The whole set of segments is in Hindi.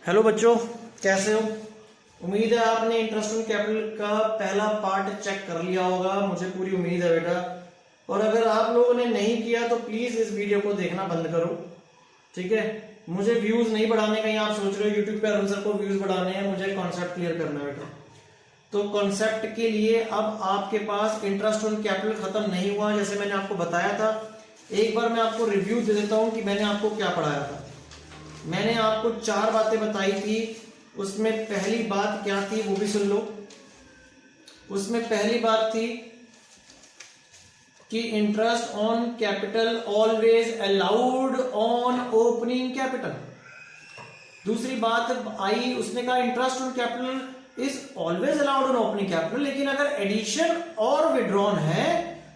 हेलो बच्चों, कैसे हो? उम्मीद है आपने इंटरेस्ट ऑन कैपिटल का पहला पार्ट चेक कर लिया होगा। मुझे पूरी उम्मीद है बेटा। और अगर आप लोगों ने नहीं किया तो प्लीज इस वीडियो को देखना बंद करो, ठीक है? मुझे व्यूज नहीं बढ़ाने, कहीं आप सोच रहे हो यूट्यूब पे अरुण सर को व्यूज बढ़ाने हैं, मुझे कॉन्सेप्ट क्लियर करना है बेटा। तो कॉन्सेप्ट के लिए अब आपके पास इंटरेस्ट ऑन कैपिटल खत्म नहीं हुआ, जैसे मैंने आपको बताया था। एक बार मैं आपको रिव्यू दे देता हूं कि मैंने आपको क्या पढ़ाया था। मैंने आपको 4 बातें बताई थी। उसमें पहली बात क्या थी वो भी सुन लो। उसमें पहली बात थी कि interest on capital always allowed on opening capital. दूसरी बात आई, उसने कहा interest on capital is always allowed on opening capital, लेकिन अगर एडिशन और विड्रॉन है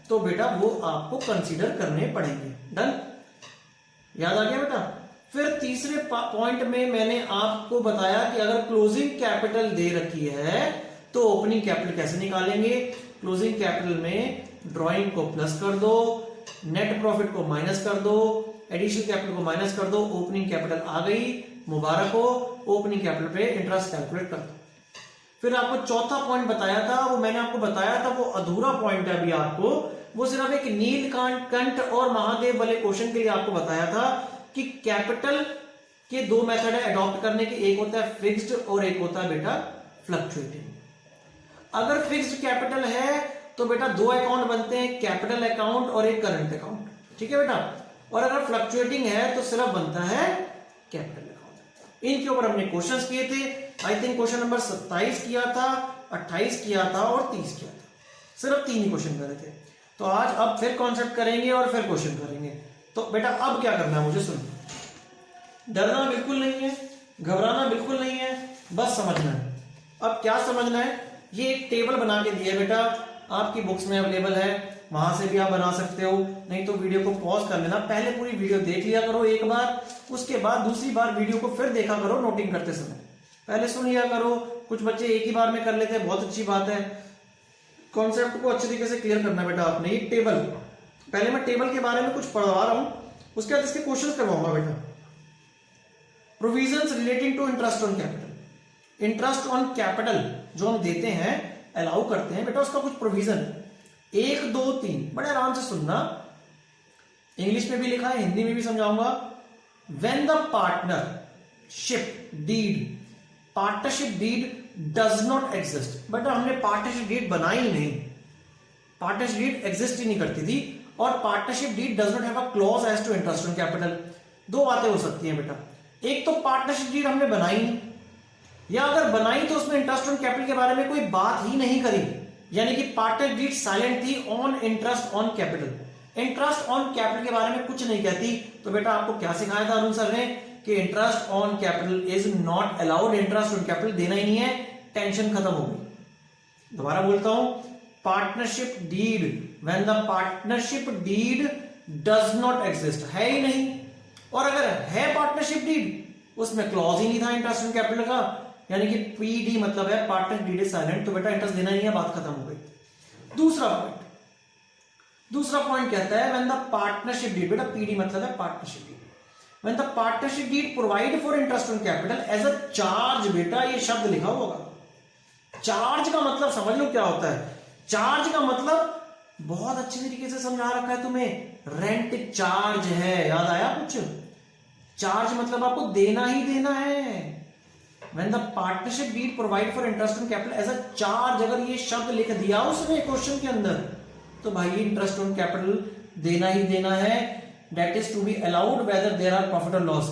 तो बेटा वो आपको कंसीडर करने पड़ेंगे। डन? याद आ गया बेटा? फिर तीसरे पॉइंट में मैंने आपको बताया कि अगर क्लोजिंग कैपिटल दे रखी है तो ओपनिंग कैपिटल कैसे निकालेंगे। क्लोजिंग कैपिटल में ड्राइंग को प्लस कर दो, नेट प्रॉफिट को माइनस कर दो, एडिशनल कैपिटल को माइनस कर दो, ओपनिंग कैपिटल आ गई, मुबारक हो। ओपनिंग कैपिटल पे इंटरेस्ट कैलकुलेट कर दो। फिर आपको चौथा पॉइंट बताया था, वो मैंने आपको बताया था, वो अधूरा पॉइंट है अभी आपको। वो सिर्फ एक नीलकंठ और महादेव वाले क्वेश्चन के लिए आपको बताया था कि कैपिटल के 2 मेथड है अडॉप्ट करने के। एक होता है फिक्स्ड और एक होता है बेटा फ्लक्चुएटिंग। अगर फिक्स्ड कैपिटल है तो बेटा 2 अकाउंट बनते हैं, कैपिटल अकाउंट और एक करंट अकाउंट, ठीक है बेटा? और अगर फ्लक्चुएटिंग है तो सिर्फ बनता है कैपिटल अकाउंट। इनके ऊपर हमने क्वेश्चंस किए थे। आई थिंक क्वेश्चन नंबर 27 किया था, 28 किया था और 30 किया था। सिर्फ 3 ही क्वेश्चन करे थे। तो आज अब फिर कॉन्सेप्ट करेंगे और फिर क्वेश्चन करेंगे। तो बेटा अब क्या करना है मुझे सुनो। डरना बिल्कुल नहीं है, घबराना बिल्कुल नहीं है, बस समझना है। अब क्या समझना है, ये एक टेबल बना के दिया है बेटा, आपकी बुक्स में अवेलेबल है, वहां से भी आप बना सकते हो। नहीं तो वीडियो को पॉज कर लेना, पहले पूरी वीडियो देख लिया करो एक बार, उसके बाद दूसरी बार वीडियो को फिर देखा करो नोटिंग करते समय। पहले सुन लिया करो, कुछ बच्चे एक ही बार में कर लेते हैं, बहुत अच्छी बात है। कॉन्सेप्ट को अच्छे तरीके से क्लियर करना बेटा आपने। ये टेबल, पहले मैं टेबल के बारे में कुछ पढ़वा रहा हूं, उसके बाद इसके क्वेश्चंस करवाऊंगा बेटा। Provisions relating to interest on capital. Interest on capital जो हम देते हैं, अलाउ करते हैं बेटा, उसका कुछ प्रोविजन 1 2 3 बड़े आराम से सुनना। इंग्लिश में भी लिखा है, हिंदी में भी समझाऊंगा। When the partnership deed does not exist. बेटा हमने पार्टनरशिप डीड बनाई ही नहीं, पार्टनरशिप डीड एग्जिस्ट ही नहीं करती थी। और partnership deed does not have a clause as to interest on capital. 2 बातें हो सकती हैं बेटा, एक तो पार्टनरशिप डीड हमने बनाई नहीं, या अगर बनाई तो उसमें इंटरेस्ट ऑन कैपिटल के बारे में कोई बात ही नहीं करी, यानी कि पार्टनरशिप डीड साइलेंट थी on interest on capital. Interest on capital के बारे में कुछ नहीं कहती। तो बेटा आपको क्या सिखाया था अरुण सर ने कि interest on capital is not allowed, interest on capital देना ही नहीं है, टेंशन खत्म हो गई। दोबारा बोलता हूं, partnership deed, when the partnership deed does not exist, है ही नहीं। और अगर है पार्टनरशिप डीड, उसमें क्लॉज ही नहीं था इंटरेस्ट ऑन कैपिटल का, यानी कि पीडी मतलब है पार्टनरशिप डीड इज साइलेंट, तो बेटा इंटरेस्ट देना ही है, बात खत्म हो गई। दूसरा पॉइंट कहता है व्हेन द पार्टनरशिप डीड, बेटा पीडी मतलब है partnership deed, when the partnership deed provide for interest on capital as a charge. बेटा ये शब्द लिखा होगा, चार्ज का मतलब समझ लो क्या होता है। चार्ज का मतलब बहुत अच्छे तरीके से समझा रखा है तुम्हें, रेंट चार्ज है। याद आया कुछ? चार्ज मतलब आपको देना ही देना है। When the partnership deed provide for interest on capital as a charge, अगर ये शब्द लिख दिया उसने क्वेश्चन के अंदर, तो भाई इंटरेस्ट ऑन कैपिटल देना ही देना है। That is to be allowed whether there are profit or loss।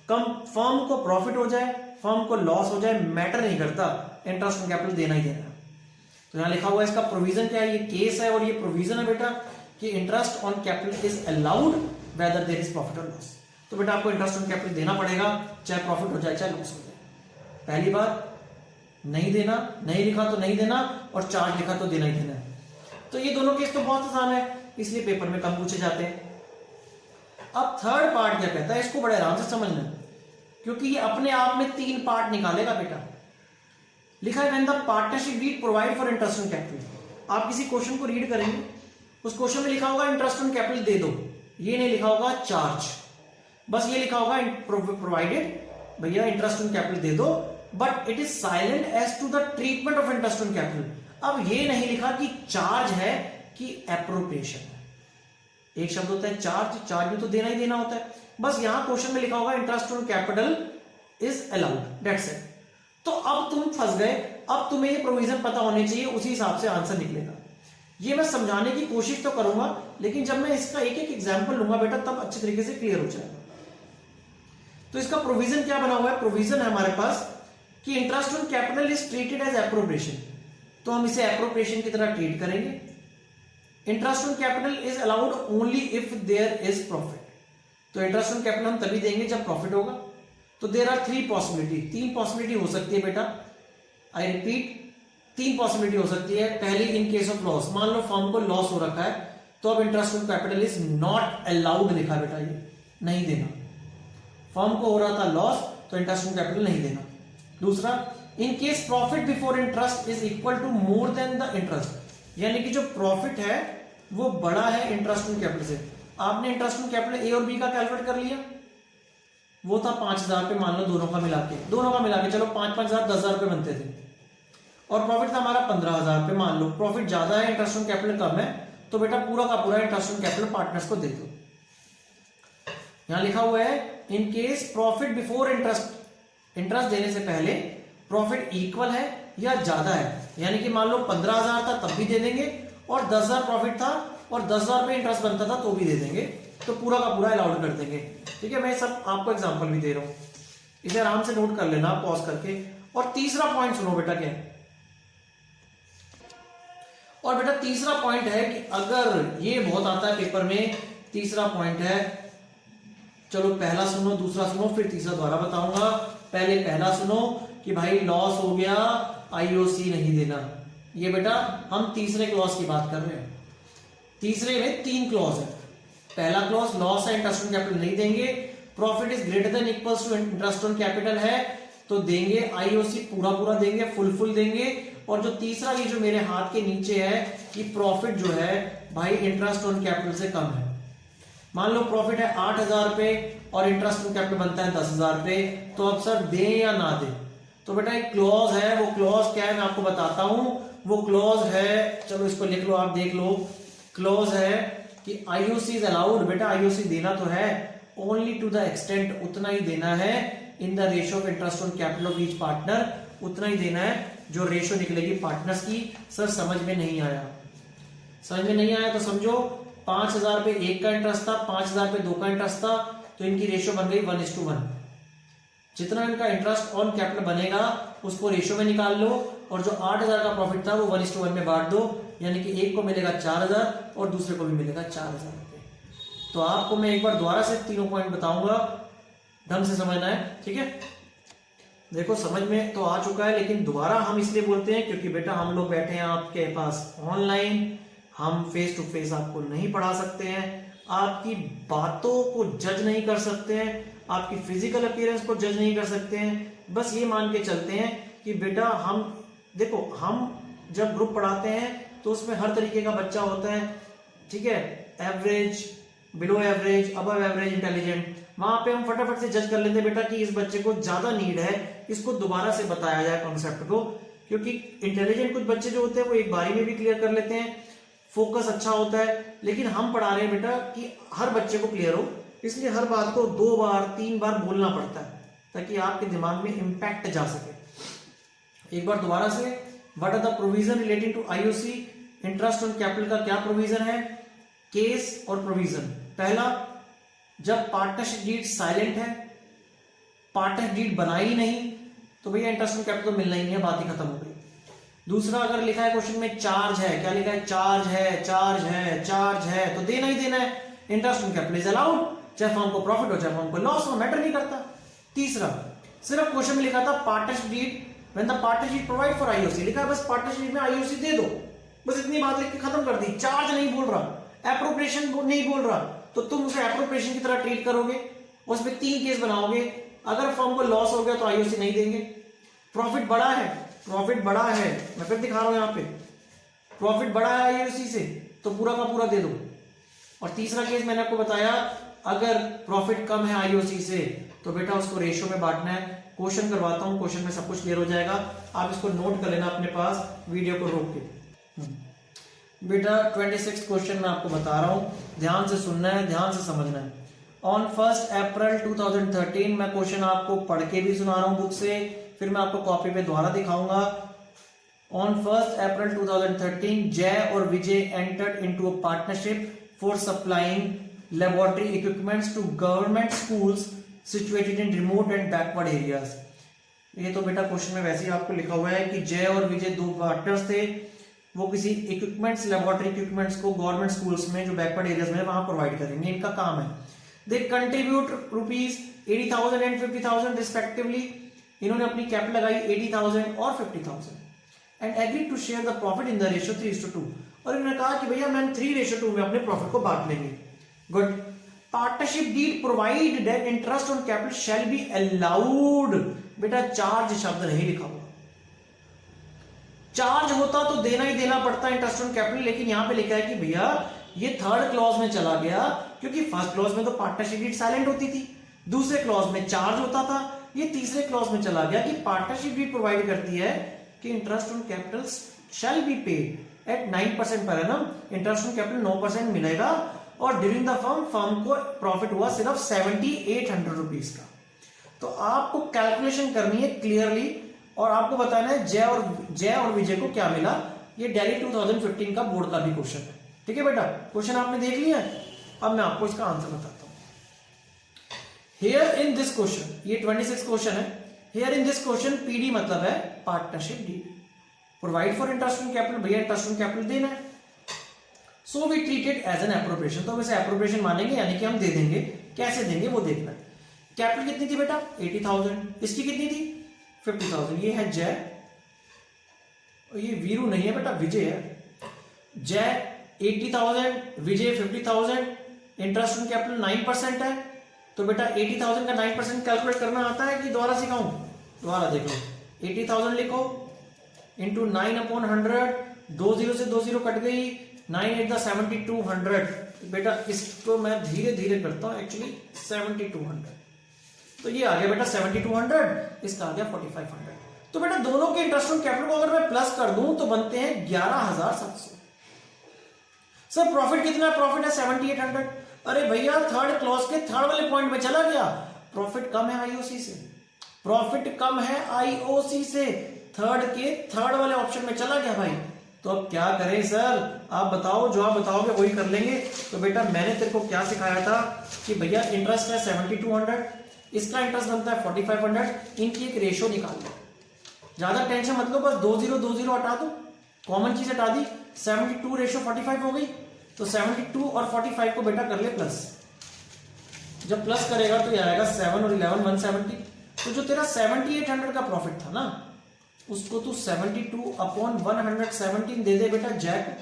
Come firm को प्रॉफिट हो जाए, फर्म को लॉस हो जाए, मैटर नहीं करता, इंटरेस्ट ऑन कैपिटल देना ही देना। तो यहां लिखा हुआ है इसका प्रोविजन क्या है, ये केस है और ये प्रोविजन है बेटा कि interest on capital is allowed whether there is profit और लॉस। तो बेटा आपको इंटरेस्ट ऑन कैपिटल देना पड़ेगा, चाहे प्रॉफिट हो जाए चाहे लॉस हो जाए। पहली बात, नहीं देना, नहीं लिखा तो नहीं देना, और चार्ज लिखा तो देना ही देना है। तो ये दोनों केस तो बहुत आसान है, इसलिए पेपर में कम पूछे जाते हैं। अब थर्ड पार्ट क्या कहता है, इसको बड़े आराम से समझना, क्योंकि ये अपने आप में 3 पार्ट निकालेगा बेटा। लिखा है when the partnership deed provide for interest on capital. आप किसी क्वेश्चन को रीड करेंगे, उस क्वेश्चन में लिखा होगा इंटरेस्ट ऑन कैपिटल दे दो, ये नहीं लिखा होगा चार्ज, बस ये लिखा होगा प्रोवाइडेड भैया इंटरेस्ट ऑन कैपिटल दे दो, but it is silent as to the treatment of interest on capital. अब ये नहीं लिखा कि चार्ज है कि एप्रोप्रिएशन है। एक शब्द होता है चार्ज, चार्ज में तो देना ही देना होता है, बस यहां क्वेश्चन में लिखा होगा interest on capital is allowed, that's it. तो अब तुम फंस गए, अब तुम्हें ये प्रोविजन पता होने चाहिए, उसी हिसाब से आंसर निकलेगा। ये मैं समझाने की कोशिश तो करूंगा, लेकिन जब मैं इसका एक एक एग्जाम्पल लूंगा बेटा तब अच्छे तरीके से क्लियर हो जाएगा। तो इसका प्रोविजन क्या बना हुआ है? प्रोविजन है हमारे पास कि interest on capital is treated as appropriation, तो हम इसे एप्रोप्रिएशन की तरह ट्रीट करेंगे। Interest on capital is allowed only if there is profit, तो इंटरेस्ट ऑन कैपिटल हम तभी देंगे जब प्रॉफिट होगा। तो देयर आर 3 पॉसिबिलिटी, 3 पॉसिबिलिटी हो सकती है बेटा, आई रिपीट 3 पॉसिबिलिटी हो सकती है। पहली, इन केस ऑफ लॉस, मान लो फर्म को लॉस हो रखा है, तो अब interest on capital is not allowed लिखा बेटा, ये नहीं देना। फर्म को हो रहा था लॉस, तो इंटरेस्ट ऑन कैपिटल नहीं देना। दूसरा, in case profit before interest is equal to more than the interest, यानी कि जो प्रॉफिट है वो बड़ा है इंटरेस्ट ऑन कैपिटल से। आपने इंटरेस्ट ऑन कैपिटल ए और बी का कैलकुलेट कर लिया, वो था 5,000 रुपए, मान लो दोनों का मिला के चलो 5,000 10,000 रुपए बनते थे, और प्रॉफिट था हमारा 15,000 रुपए। मान लो प्रॉफिट ज्यादा है, इंटरेस्ट ऑन कैपिटल कम है, तो बेटा पूरा का पूरा इंटरेस्ट ऑन कैपिटल पार्टनर्स को दे दो। यहां लिखा हुआ है इन case profit before interest, interest देने से पहले प्रॉफिट इक्वल है या ज्यादा है, यानी कि मान लो 15,000 था तब भी दे देंगे, और 10,000 प्रॉफिट था और 10,000 रुपए इंटरेस्ट बनता था तो भी दे देंगे, तो पूरा का पूरा अलाउड कर देंगे। ठीक है, मैं सब आपको एग्जांपल भी दे रहा हूं, इसे आराम से नोट कर लेना पॉज करके। और तीसरा पॉइंट सुनो बेटा क्या है, और बेटा तीसरा पॉइंट है कि अगर ये बहुत आता है पेपर में, तीसरा पॉइंट है, चलो पहला सुनो, दूसरा सुनो, फिर तीसरा दोबारा बताऊंगा। पहले पहला सुनो कि भाई लॉस हो गया, आईओसी नहीं देना। ये बेटा हम तीसरे क्लॉज की बात कर रहे हैं, तीसरे में 3 क्लॉज है। पहला क्लॉज लॉस है, इंटरेस्ट ऑन कैपिटल नहीं देंगे, profit is greater than equals to interest on capital है तो देंगे, आईओसी पूरा पूरा देंगे, फुल देंगे। और जो तीसरा ये जो मेरे हाथ के नीचे है कि प्रॉफिट जो है भाई इंटरेस्ट ऑन कैपिटल से कम है। मान लो प्रॉफिट है 8,000 रुपए और इंटरेस्ट ऑन कैपिटल बनता है 10,000 रुपए, तो अब सर दें या ना दें? तो बेटा एक क्लॉज है, वो क्लॉज क्या है मैं आपको बताता हूं। वो क्लॉज है, चलो इसको लिख लो, आप देख लो, क्लॉज है कि आईओसी इज अलाउड। बेटा आईओसी देना तो है, ओनली टू द एक्सटेंट, उतना ही देना है, इन the ratio of interest on capital of each partner, उतना ही देना है जो रेशियो निकलेगी पार्टनर्स की। सर समझ में नहीं आया? समझ में नहीं आया तो समझो 5,000 रुपए एक का इंटरेस्ट था, 5,000 रुपए 2 का इंटरेस्ट था, तो इनकी रेशियो बन गई 1:1। जितना इनका इंटरेस्ट ऑन कैपिटल बनेगा उसको रेशियो में निकाल लो, और जो 8,000 का प्रॉफिट था वो 1:1 में बांट दो, यानी कि एक को मिलेगा 4,000 और दूसरे को भी मिलेगा 4,000 रुपए। तो आपको मैं एक बार दोबारा से तीनों पॉइंट बताऊंगा, ढंग से समझना है, ठीक है? देखो समझ में तो आ चुका है, लेकिन दोबारा हम इसलिए बोलते हैं क्योंकि बेटा हम लोग बैठे हैं आपके पास ऑनलाइन, हम फेस टू फेस आपको नहीं पढ़ा सकते हैं, आपकी बातों को जज नहीं कर सकते हैं, आपकी फिजिकल अपीयरेंस को जज नहीं कर सकते हैं। बस ये मान के चलते हैं कि बेटा हम देखो, हम जब ग्रुप पढ़ाते हैं तो उसमें हर तरीके का बच्चा होता है, ठीक है? Average, below average, above average, intelligent. वहां पे हम फटाफट से जज कर लेते हैं बेटा कि इस बच्चे को ज्यादा नीड है, इसको दोबारा से बताया जाए कॉन्सेप्ट को, क्योंकि इंटेलिजेंट कुछ बच्चे जो होते हैं वो एक बारी में भी क्लियर कर लेते हैं, फोकस अच्छा होता है। लेकिन हम पढ़ा रहे हैं बेटा कि हर बच्चे को क्लियर हो, इसलिए हर बात को 2 बार 3 बार बोलना पड़ता है ताकि आपके दिमाग में इंपैक्ट जा सके। एक बार दोबारा से, what are the provision relating to IOC? Interest on capital का क्या प्रोविजन है? केस और प्रोविजन। पहला, जब पार्टनरशिप डीड साइलेंट है, पार्टनर डीड बनाई नहीं, तो भैया इंटरेस्ट ऑन कैपिटल तो मिलना ही नहीं है, बात ही खत्म हो गई। दूसरा, अगर लिखा है क्वेश्चन में चार्ज है, क्या लिखा है? चार्ज है, चार्ज है, चार्ज है, तो देना ही देना है, interest on capital is allowed, चाहे फर्म को प्रॉफिट हो चाहे फर्म को लॉस हो, मैटर नहीं करता। तीसरा, सिर्फ क्वेश्चन में लिखा था partnership deed when the partnership provide for IOC, लिखा है बस पार्टनरशिप में आईओसी दे दो, बस इतनी बात लिख के खत्म कर दी। चार्ज नहीं बोल रहा, एप्रोप्रिएशन नहीं बोल रहा, तो तुम उसे एप्रोप्रिएशन की तरह ट्रीट करोगे, उसमें 3 केस बनाओगे। अगर फर्म को लॉस हो गया तो आईओसी नहीं देंगे, प्रॉफिट बड़ा है, प्रॉफिट बड़ा है, मैं फिर दिखा रहा हूं यहां पे, प्रॉफिट बड़ा है आईओसी से तो पूरा का पूरा दे दो। और तीसरा केस मैंने आपको बताया, अगर प्रॉफिट कम है आईओसी से तो बेटा उसको रेशियो में बांटना है। क्वेश्चन करवाता हूँ, क्वेश्चन में सब कुछ क्लियर हो जाएगा, आप इसको नोट कर लेना अपने पास वीडियो को रोक के। बेटा 26 क्वेश्चन मैं आपको बता रहा हूँ, ध्यान से सुनना है, ध्यान से समझना है। ऑन 1 अप्रैल 2013, मैं क्वेश्चन आपको पढ़ के भी सुना रहा हूँ बुक से, फिर मैं आपको कॉपी पे दोबारा दिखाऊंगा। ऑन 1 अप्रैल 2013, जय और Vijay entered into a partnership for supplying laboratory equipments to government schools situated in remote and backward areas. ये तो बेटा क्वेश्चन में वैसे ही आपको लिखा हुआ है कि जय और विजय दो पार्टनर्स थे, वो किसी इक्विपमेंट्स, लेबोरेटरी इक्विपमेंट्स को गवर्नमेंट स्कूल्स में जो बैकवर्ड एरियाज में वहां प्रोवाइड करेंगे, इनका काम है। They contribute rupees 80,000 and 50,000 respectively. इन्होंने अपनी कैपिटल लगाई 80,000 और 50,000 and agree to share the profit in the ratio 3:2। और इन्होंने कहा कि भैया मैम 3:2 में अपने प्रॉफिट को बांट लेंगे। Good. Partnership deed provide that interest on capital shall be allowed. बेटा चार्ज शब्द नहीं लिखा हुआ, चार्ज होता तो देना ही देना पड़ता इंटरेस्ट ऑन कैपिटल, लेकिन यहां पे लिखा है कि भैया ये थर्ड क्लॉज में चला गया, क्योंकि फर्स्ट क्लॉज में तो पार्टनरशिप डीड साइलेंट होती थी, दूसरे क्लॉज में चार्ज होता था, ये तीसरे क्लॉज में चला गया कि पार्टनरशिप डीड प्रोवाइड करती है कि interest on capital shall be paid at 9% per annum. Interest on capital 9% मिलेगा, और ड्यूरिंग द फर्म को प्रॉफिट हुआ सिर्फ 7,800 रुपीज का। तो आपको कैलकुलेशन करनी है क्लियरली, और आपको बताना है जय और विजय को क्या मिला। ये दिल्ली 2015 का बोर्ड का भी क्वेश्चन है, ठीक है बेटा। क्वेश्चन आपने देख लिया है, अब मैं आपको इसका आंसर बताता हूं। हियर इन दिस क्वेश्चन, ये 26 क्वेश्चन है। Here in this question PD मतलब है partnership deed, provide for interest on capital, भैया इंटरेस्ट ऑन कैपिटल देना है। So we treated as an appropriation, तो वैसे एप्रोप्रिएशन मानेंगे, यानी कि हम दे देंगे। कैसे देंगे वो देखना है। कैपिटल कितनी थी बेटा 80,000, इसकी कितनी थी 50,000। ये है जय, ये वीरू नहीं है बेटा, विजय है। जय 80,000, विजय 50,000, इंटरेस्ट ऑन कैपिटल 9% है। तो बेटा 80,000 का 9% कैलकुलेट करना आता है कि दोबारा सिखाऊं? दोबारा देख लो, 80,000 लिखो इंटू 9/100, 20 से 20 कट गई, 9 8 7,200। बेटा इसको मैं धीरे धीरे करता हूं, एक्चुअली 7,200, तो ये आ गया बेटा 7,200, इसका आ गया 4,500। तो बेटा दोनों के इंटरेस्ट ऑन कैपिटल को अगर मैं प्लस कर दूं तो बनते हैं 11,700। सर प्रॉफिट कितना है? प्रॉफिट है 7,800। अरे भैया थर्ड क्लॉज के थर्ड वाले पॉइंट में चला गया, प्रॉफिट कम है आईओसी से, प्रॉफिट कम है आईओसी से, थर्ड के थर्ड वाले ऑप्शन में चला गया भाई। तो अब क्या करें सर, आप बताओ, जो आप बताओगे वही कर लेंगे। तो बेटा मैंने तेरे को क्या सिखाया था कि भैया इंटरेस्ट है 7,200, इसका इंटरेस्ट बनता है 4,500, इनकी एक रेशियो निकाल लो, ज्यादा टेंशन मत लो, बस 20 हटा दो, कॉमन चीज हटा दी, 72:45 हो गई। तो 72 और 45 को बेटा कर ले प्लस, जब प्लस करेगा तो ये आएगा 7 और 11 170। तो जो तेरा 7,800 का प्रॉफिट था ना, उसको तू 72/117 दे दे बेटा जैक,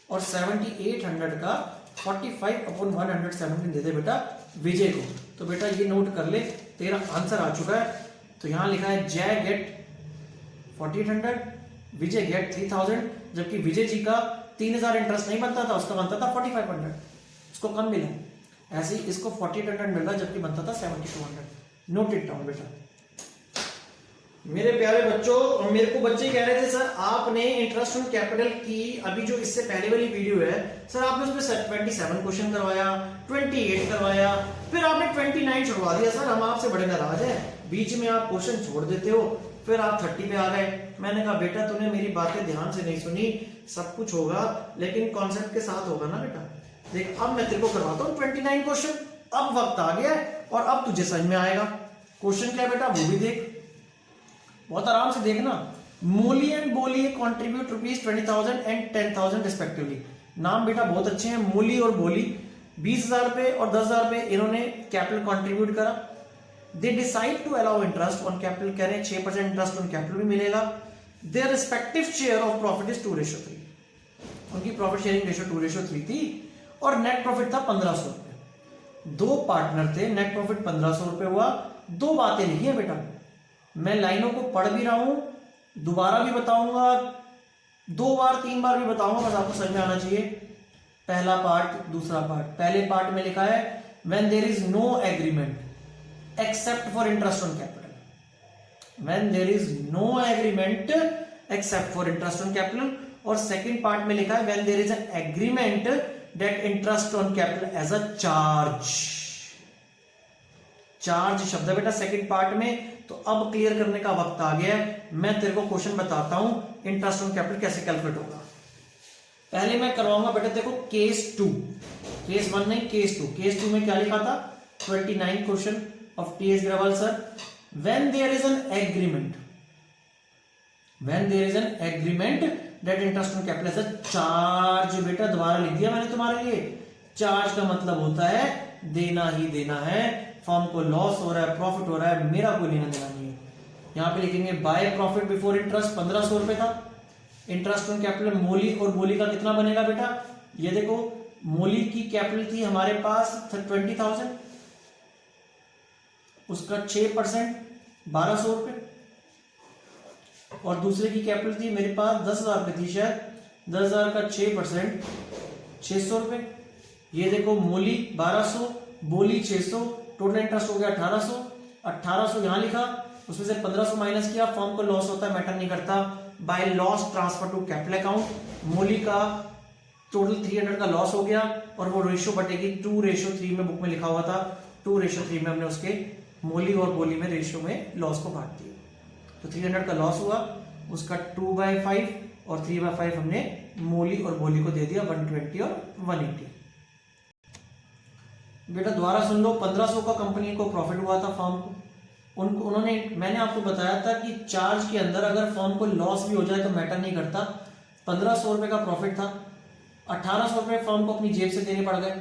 और 7,800 का 45/117 दे दे बेटा विजय को। तो बेटा ये नोट कर ले, तेरा आंसर आ चुका है। तो यहां लिखा है जय गेट 4,800, विजय गेट 3,000, जबकि विजय जी का 3,000 इंटरेस्ट नहीं बनता था, उसका बनता था 4,500, उसको कम मिला। ऐसे ही इसको 4,800 मिल रहा, जबकि बनता था 7,200। नोट इट डाउन बेटा। मेरे प्यारे बच्चों, मेरे को बच्चे कह रहे थे सर आपने इंटरेस्ट ऑन कैपिटल की अभी जो इससे पहले वाली वीडियो है सर, आपने उसमें 27 क्वेश्चन करवाया, 28 करवाया, फिर आपने 29 छुड़वा दिया। सर हम आपसे बड़े नाराज हैं, बीच में आप क्वेश्चन छोड़ देते हो, फिर आप 30 पे आ गए। मैंने कहा बेटा तूने मेरी बातें ध्यान से नहीं सुनी, सब कुछ होगा लेकिन कॉन्सेप्ट के साथ होगा ना बेटा। देख अब मैं तेरे को करवाता हूँ 29 क्वेश्चन, अब वक्त आ गया है और अब तुझे समझ में आएगा। क्वेश्चन क्या है बेटा वो भी देख, बहुत आराम से देखना। मूली एंड बोली कॉन्ट्रीब्यूट ₹20,000 एंड 10,000 रिस्पेक्टिवली। नाम बेटा बहुत अच्छे हैं, मूली और बोली। 20,000 रुपए और 10,000 रुपए इन्होंने कैपिटल कंट्रीब्यूट करा। They decide to allow interest on capital, कह रहे हैं 6% इंटरेस्ट ऑन कैपिटल भी मिलेगा। Their respective share of profit is 2:3। उनकी प्रॉफिट शेयरिंग रेशियो 2:3 थी और नेट प्रॉफिट था 1,500 रुपए। दो पार्टनर थे, नेट प्रॉफिट 1,500 रुपए हुआ। दो बातें लिखी है बेटा, मैं लाइनों को पढ़ भी रहा हूं, दोबारा भी बताऊंगा, 2 बार 3 बार भी बताऊंगा, बस आपको समझ में आना चाहिए। पहला पार्ट, दूसरा पार्ट। पहले पार्ट में लिखा है when there is no agreement, except for interest on capital. When there is no agreement except for interest on capital. और सेकंड पार्ट में लिखा है when there is an agreement that interest on capital as a charge. Charge शब्द है बेटा सेकंड पार्ट में. तो अब क्लियर करने का वक्त आ गया है. मैं तेरे को क्वेश्चन बताता हूं इंटरेस्ट ऑन कैपिटल कैसे कैलकुलेट होगा. पहले मैं करवाऊंगा बेटा देखो केस 2, केस 1 नहीं केस 2. केस 2 में क्या लिखा था 29 question of T S Grewal sir. When there is an agreement, when there is an agreement that interest on capital is a charge. बेटा दोबारा लिख दिया मैंने तुम्हारे लिए. चार्ज का मतलब होता है देना ही देना है. फर्म को लॉस हो रहा है प्रॉफिट हो रहा है मेरा कोई लेना देना नहीं है. यहां पे लिखेंगे बाय प्रॉफिट बिफोर इंटरेस्ट 1500 रुपए था. इंटरेस्ट ऑन कैपिटल मोली और बोली का कितना बनेगा बेटा. ये देखो मोली की कैपिटल थी हमारे पास 20,000, उसका 6% 1200 रुपए. और दूसरे की कैपिटल थी मेरे पास 10,000 रुपए थी शायद. 10,000 का 6% 600 रुपए. ये देखो मोली 1200 बोली 600, टोटल इंटरेस्ट हो गया 1800. 1800 यहां लिखा, उसमें से 1500 माइनस किया. फर्म को लॉस होता है मैटर नहीं करता. By loss transfer to capital account. मोली का टोटल 300 का लॉस हो गया और वो रेशियो बटेगी 2:3 में बुक में लिखा हुआ था. 2:3 में हमने उसके मोली और बोली में रेशियो में लॉस को बांट दिया. तो 300 का लॉस हुआ, उसका 2/5 और 3/5 हमने मोली और बोली को दे दिया 120 और 180. बेटा दोबारा सुन लो. 1500 का कंपनी को प्रॉफिट हुआ था फर्म को. उन्होंने मैंने आपको बताया था कि चार्ज के अंदर अगर फर्म को लॉस भी हो जाए तो मैटर नहीं करता. 1500 रुपए का प्रॉफिट था, 1800 रुपए फर्म को अपनी जेब से देने पड़ गए.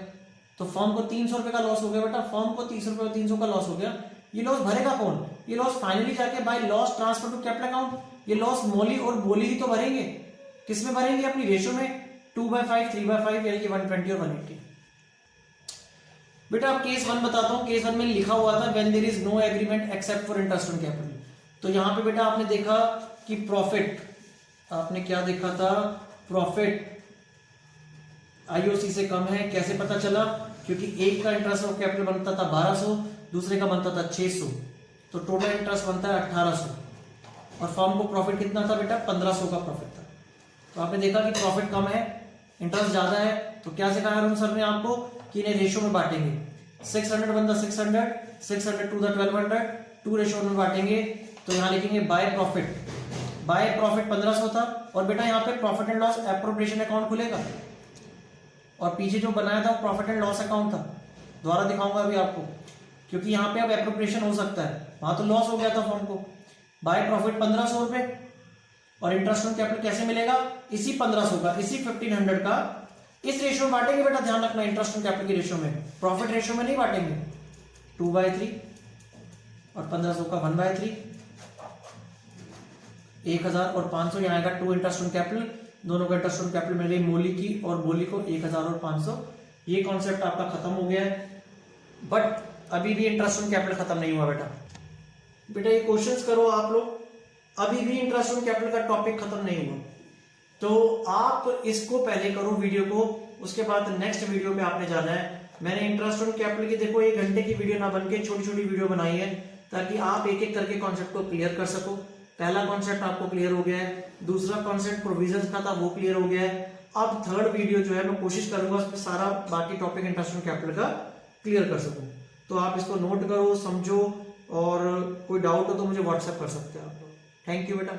तो फर्म को 300 रुपए का लॉस हो गया बेटा. फर्म को 30 रुपए 300 का लॉस हो गया. ये लॉस भरेगा कौन. ये लॉस फाइनली जाके by loss transfer to capital account. ये लॉस मोली और बोली ही तो भरेंगे. किसमें भरेंगे अपनी रेशियो में 2/5 3/5 यानी कि 120 और 180. बेटा अब केस 1 बताता हूं. केस 1 में लिखा हुआ था when there is no agreement except for interest on capital. तो यहां पे बेटा आपने देखा कि प्रॉफिट, आपने क्या देखा था प्रॉफिट आईओसी से कम है. कैसे पता चला, क्योंकि एक का इंटरेस्ट ऑन कैपिटल बनता था 1200, दूसरे का बनता था 600. तो टोटल इंटरेस्ट बनता है 1800 और फर्म को प्रॉफिट कितना था बेटा 1500 का प्रॉफिट था. तो आपने देखा कि प्रॉफिट कम है इंटरेस्ट ज्यादा है. तो क्या सिखाया अरुण सर ने आपको कि इन्हें रेशियो में बांटेंगे. 600 बनता 600, 600 टू द 1200, 2 रेशियो में बांटेंगे. तो यहां लिखेंगे बाय प्रॉफिट. बाय प्रॉफिट 1500 था और बेटा यहां पे profit and loss appropriation account खुलेगा और पीछे जो बनाया था प्रॉफिट एंड लॉस अकाउंट था. दोबारा दिखाऊंगा अभी आपको, क्योंकि यहां पे अब एप्रोप्रिएशन हो सकता है. वहां तो लॉस हो गया था फर्म को. बाय प्रॉफिट 1500 रुपए और इंटरेस्ट ऑन कैपिटल कैसे मिलेगा, इसी 1500 का, इसी 1500 का इस रेशियो में बांटेंगे. बेटा ध्यान रखना इंटरेस्ट ऑन कैपिटल की रेशियो में, प्रॉफिट रेशियो में नहीं बांटेंगे. 2/3 और 1500 का 1/3. 1000 और 500 यहां आएगा 2 इंटरेस्ट ऑन कैपिटल. दोनों का इंटरेस्ट ऑन कैपिटल मिल गई मोली की और बोली को 1000 और 500. ये कॉन्सेप्ट आपका खत्म हो गया है. बट अभी भी इंटरेस्ट ऑन कैपिटल खत्म नहीं हुआ बेटा. बेटा ये क्वेश्चंस करो आप लोग, अभी भी इंटरेस्ट ऑन कैपिटल का टॉपिक खत्म नहीं हुआ. तो आप इसको पहले करो वीडियो को, उसके बाद नेक्स्ट वीडियो में आपने जाना है. मैंने इंटरेस्ट ऑन कैपिटल की देखो 1 घंटे की वीडियो ना बनके छोटी छोटी वीडियो बनाई है ताकि आप एक एक करके कॉन्सेप्ट को क्लियर कर सको. पहला कॉन्सेप्ट आपको क्लियर हो गया है, दूसरा कॉन्सेप्ट प्रोविजंस का था वो क्लियर हो गया है. अब थर्ड वीडियो जो है मैं कोशिश करूंगा उसमें सारा बाकी टॉपिक इंटरेस्ट ऑन कैपिटल का क्लियर कर सकूं. तो आप इसको नोट करो, समझो और कोई डाउट हो तो मुझे व्हाट्सएप कर सकते हैं आप लोग. थैंक यू बेटा.